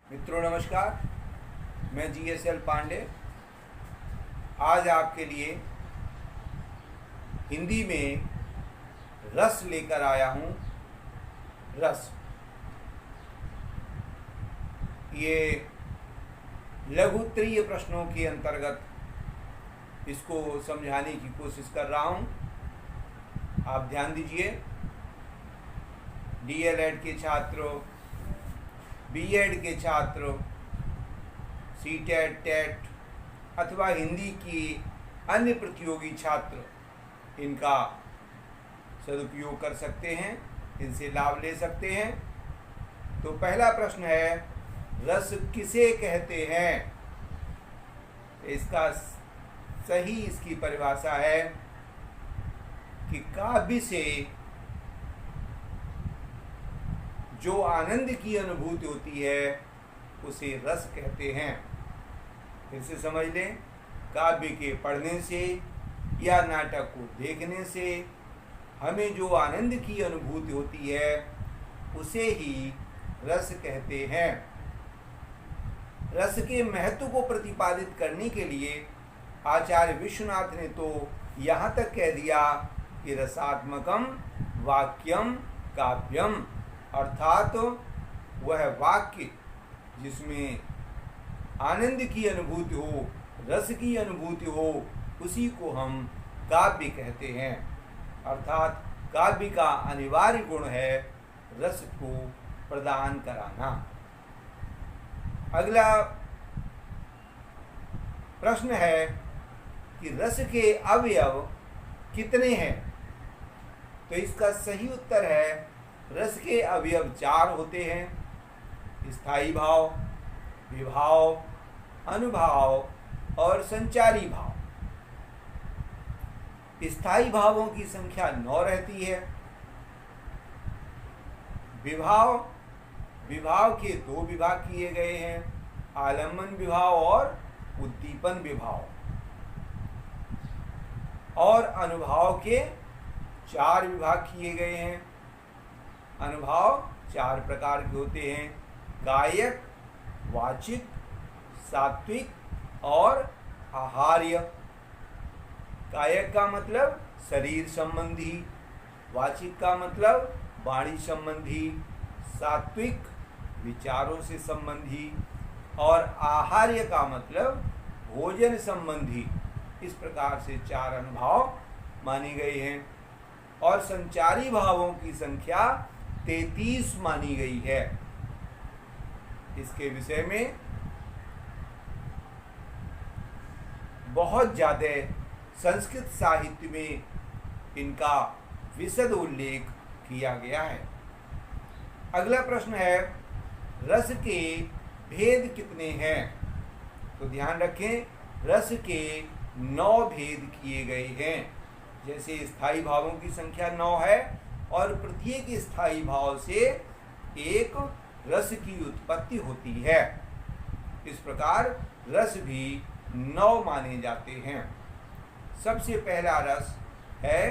मित्रों नमस्कार, मैं GSL पांडे आज आपके लिए हिंदी में रस लेकर आया हूँ। रस ये लघुत्तरीय प्रश्नों के अंतर्गत इसको समझाने की कोशिश कर रहा हूँ। आप ध्यान दीजिए, DLED के छात्रों, BEd के छात्र, CTET, TET अथवा हिंदी की अन्य प्रतियोगी छात्र इनका सदुपयोग कर सकते हैं, इनसे लाभ ले सकते हैं। तो पहला प्रश्न है, रस किसे कहते हैं? इसका सही इसकी परिभाषा है कि काव्य से जो आनंद की अनुभूति होती है उसे रस कहते हैं। फिर से समझ लें, काव्य के पढ़ने से या नाटक को देखने से हमें जो आनंद की अनुभूति होती है उसे ही रस कहते हैं। रस के महत्व को प्रतिपादित करने के लिए आचार्य विश्वनाथ ने तो यहाँ तक कह दिया कि रसात्मकम वाक्यम काव्यम, अर्थात वह वाक्य जिसमें आनंद की अनुभूति हो, रस की अनुभूति हो, उसी को हम काव्य कहते हैं। अर्थात काव्य का अनिवार्य गुण है रस को प्रदान कराना। अगला प्रश्न है कि रस के अवयव कितने हैं? तो इसका सही उत्तर है, रस के अवयव 4 होते हैं: स्थायी भाव, विभाव, अनुभाव और संचारी भाव। स्थायी भावों की संख्या 9 रहती है। विभाव के 2 विभाग किए गए हैं, आलम्बन विभाव और उद्दीपन विभाव। और अनुभाव के 4 विभाग किए गए हैं। अनुभाव 4 प्रकार के होते हैं: कायक, वाचिक, सात्विक और आहार्य। कायक का मतलब शरीर संबंधी, वाचिक का मतलब वाणी संबंधी, सात्विक विचारों से संबंधी और आहार्य का मतलब भोजन संबंधी। इस प्रकार से 4 अनुभाव माने गए हैं। और संचारी भावों की संख्या 33 मानी गई है। इसके विषय में बहुत ज़्यादा संस्कृत साहित्य में इनका विशद उल्लेख किया गया है। अगला प्रश्न है, रस के भेद कितने हैं? तो ध्यान रखें, रस के 9 भेद किए गए हैं। जैसे स्थायी भावों की संख्या 9 है और प्रत्येक स्थायी भाव से एक रस की उत्पत्ति होती है। इस प्रकार रस भी 9 माने जाते हैं। सबसे पहला रस है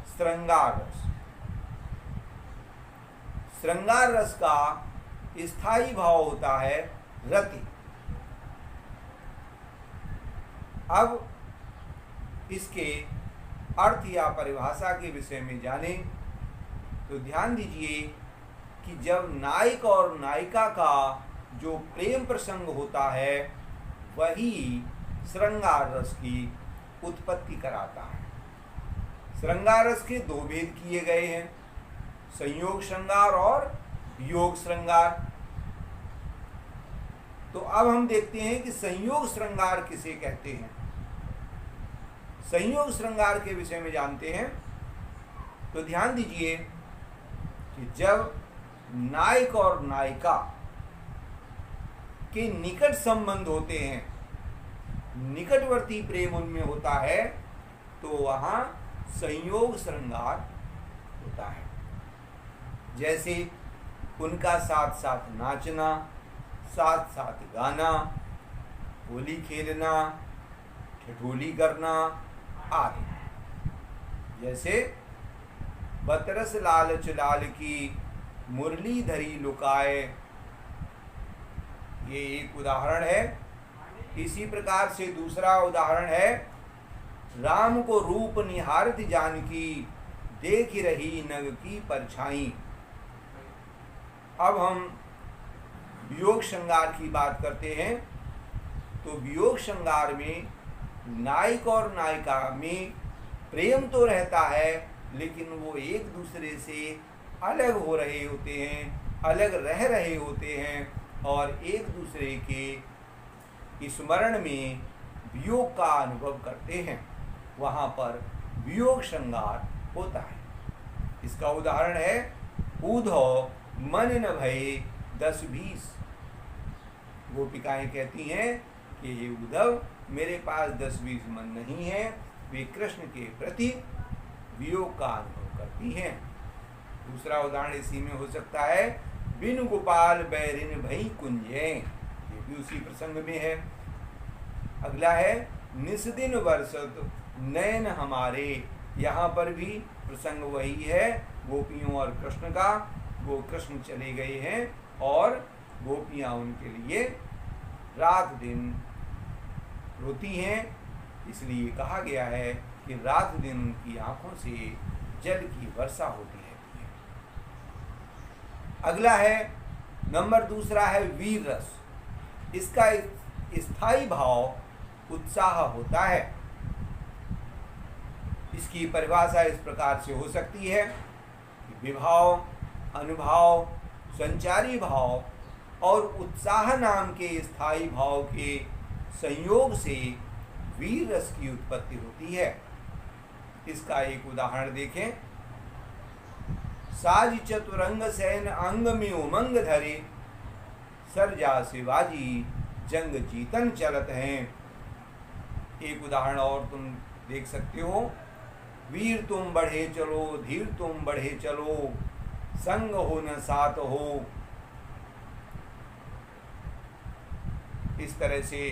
श्रृंगार रस। श्रृंगार रस का स्थायी भाव होता है रति। अब इसके अर्थ या परिभाषा के विषय में जानें तो ध्यान दीजिए कि जब नायक और नायिका का जो प्रेम प्रसंग होता है वही श्रृंगार रस की उत्पत्ति कराता है। श्रृंगार रस के 2 भेद किए गए हैं, संयोग श्रृंगार और वियोग श्रृंगार। तो अब हम देखते हैं कि संयोग श्रृंगार किसे कहते हैं। संयोग श्रृंगार के विषय में जानते हैं तो ध्यान दीजिए कि जब नायक और नायिका के निकट संबंध होते हैं, निकटवर्ती प्रेम उनमें होता है, तो वहां संयोग श्रृंगार होता है। जैसे उनका साथ साथ नाचना, साथ साथ गाना, होली खेलना, ठिठोली करना आदि। जैसे बतरस लालच लाल की मुरली धरी लुकाए, ये एक उदाहरण है। इसी प्रकार से दूसरा उदाहरण है, राम को रूप निहारत जानकी, देख रही नग की परछाई। अब हम वियोग श्रृंगार की बात करते हैं। तो वियोग श्रृंगार में नायक और नायिका में प्रेम तो रहता है, लेकिन वो एक दूसरे से अलग हो रहे होते हैं, अलग रह रहे होते हैं और एक दूसरे के स्मरण में वियोग का अनुभव करते हैं। वहाँ पर वियोग श्रृंगार होता है। इसका उदाहरण है, ऊधो मन न भये 10-20। गोपिकाएं कहती हैं कि ये उद्धव, मेरे पास 10-20 मन नहीं है। वे कृष्ण के प्रति वियोग का अनुभव करती हैं। दूसरा उदाहरण इसी में हो सकता है, बिन गोपाल बैरिन भई कुंजे। ये भी उसी प्रसंग में है। अगला है, निस्दिन वर्षत नयन हमारे। यहाँ पर भी प्रसंग वही है, गोपियों और कृष्ण का। वो कृष्ण चले गए हैं और गोपियाँ उनके लिए रात दिन रोती हैं। इसलिए कहा गया है कि रात दिन उनकी आंखों से जल की वर्षा होती रहती है। अगला है, नंबर दूसरा है वीर रस। इसका स्थायी भाव उत्साह होता है। इसकी परिभाषा इस प्रकार से हो सकती है कि विभाव, अनुभाव, संचारी भाव और उत्साह नाम के स्थायी भाव के संयोग से वीर रस की उत्पत्ति होती है। इसका एक उदाहरण देखें, साज चतुरंग सैन अंग में उमंग धरे, सरजा शिवाजी जंग जीतन चलत हैं। एक उदाहरण और तुम देख सकते हो, वीर तुम बढ़े चलो, धीर तुम बढ़े चलो, संग हो न साथ हो। इस तरह से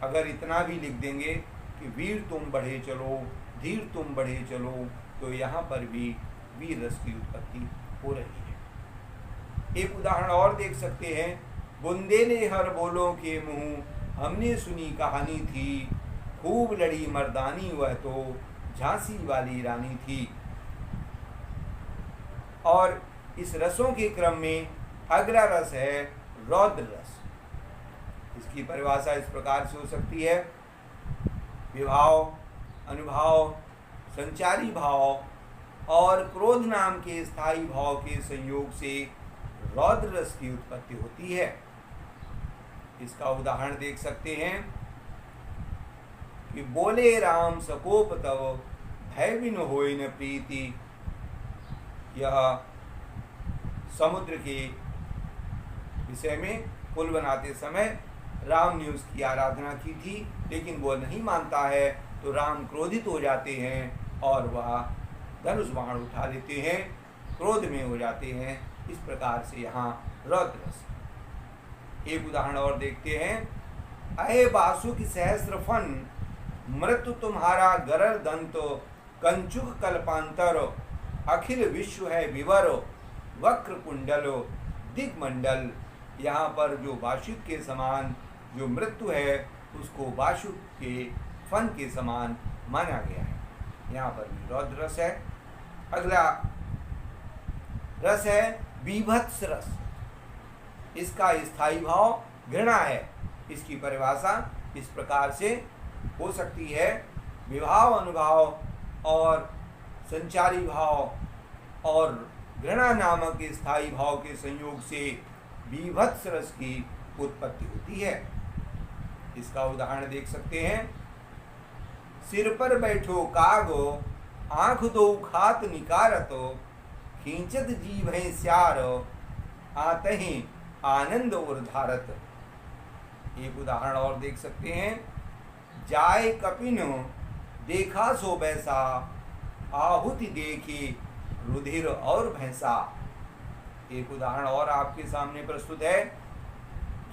अगर इतना भी लिख देंगे कि वीर तुम बढ़े चलो, धीर तुम बढ़े चलो, तो यहाँ पर भी वीर रस की उत्पत्ति हो रही है। एक उदाहरण और देख सकते हैं, बुंदेले हर बोलों के मुँह, हमने सुनी कहानी थी, खूब लड़ी मर्दानी वह तो झांसी वाली रानी थी। और इस रसों के क्रम में अगला रस है रौद्र रस। इसकी परिभाषा इस प्रकार से हो सकती है, विभाव, अनुभाव, संचारी भाव और क्रोध नाम के स्थायी भाव के संयोग से रौद्र रस की उत्पत्ति होती है। इसका उदाहरण देख सकते हैं कि बोले राम सकोप तव, भय बिन होय न प्रीति। यह समुद्र के विषय में पुल बनाते समय राम ने उसकी आराधना की थी, लेकिन वो नहीं मानता है, तो राम क्रोधित हो जाते हैं और वह धनुष बाण उठा लेते हैं, क्रोध में हो जाते हैं। इस प्रकार से यहाँ रौद्र रस। एक उदाहरण और देखते हैं, अहे बासुक सहस्र फन, मृत्यु तुम्हारा गरल दंत, कंचुक कल्पांतर, अखिल विश्व है विवर, वक्र कुंडल दिग्मंडल। यहाँ पर जो बासुक के समान जो मृत्यु है, उसको बासुक के फन के समान माना गया है। यहाँ पर भी रौद्र रस है। अगला रस है बीभत्स रस। इसका स्थायी भाव घृणा है। इसकी परिभाषा इस प्रकार से हो सकती है, विभाव, अनुभाव और संचारी भाव और घृणा नामक स्थायी भाव के संयोग से बीभत्स रस की उत्पत्ति होती है। इसका उदाहरण देख सकते हैं, सिर पर बैठो कागो, आँख दो खात निकारत, खींचत जीभ है स्यार, आतहि आनंद और धारत। एक उदाहरण और देख सकते हैं, जाय कपिन देखा सो बैसा, आहुति देखी रुधिर और भैंसा। एक उदाहरण और आपके सामने प्रस्तुत है,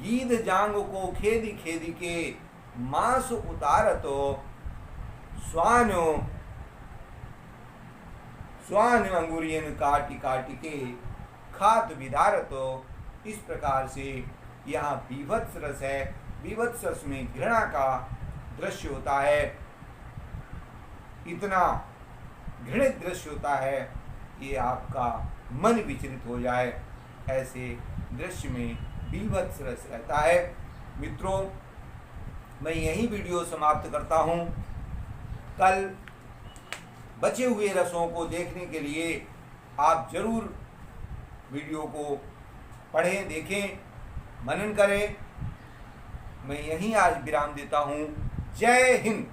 गीध जांग को खेदी खेदी के, मांस उतारत, स्वान स्वान अंगुरियन काटी काटी के, खात विदारत, इस प्रकार से यहाँ बीभत्स रस है। बीभत्स रस में घृणा का दृश्य होता है, इतना घृणित दृश्य होता है कि आपका मन विचलित हो जाए, ऐसे दृश्य में बीभत्स रस रहता है। मित्रों, मैं यही वीडियो समाप्त करता हूँ। कल बचे हुए रसों को देखने के लिए आप जरूर वीडियो को पढ़ें, देखें, मनन करें। मैं यहीं आज विराम देता हूँ। जय हिंद।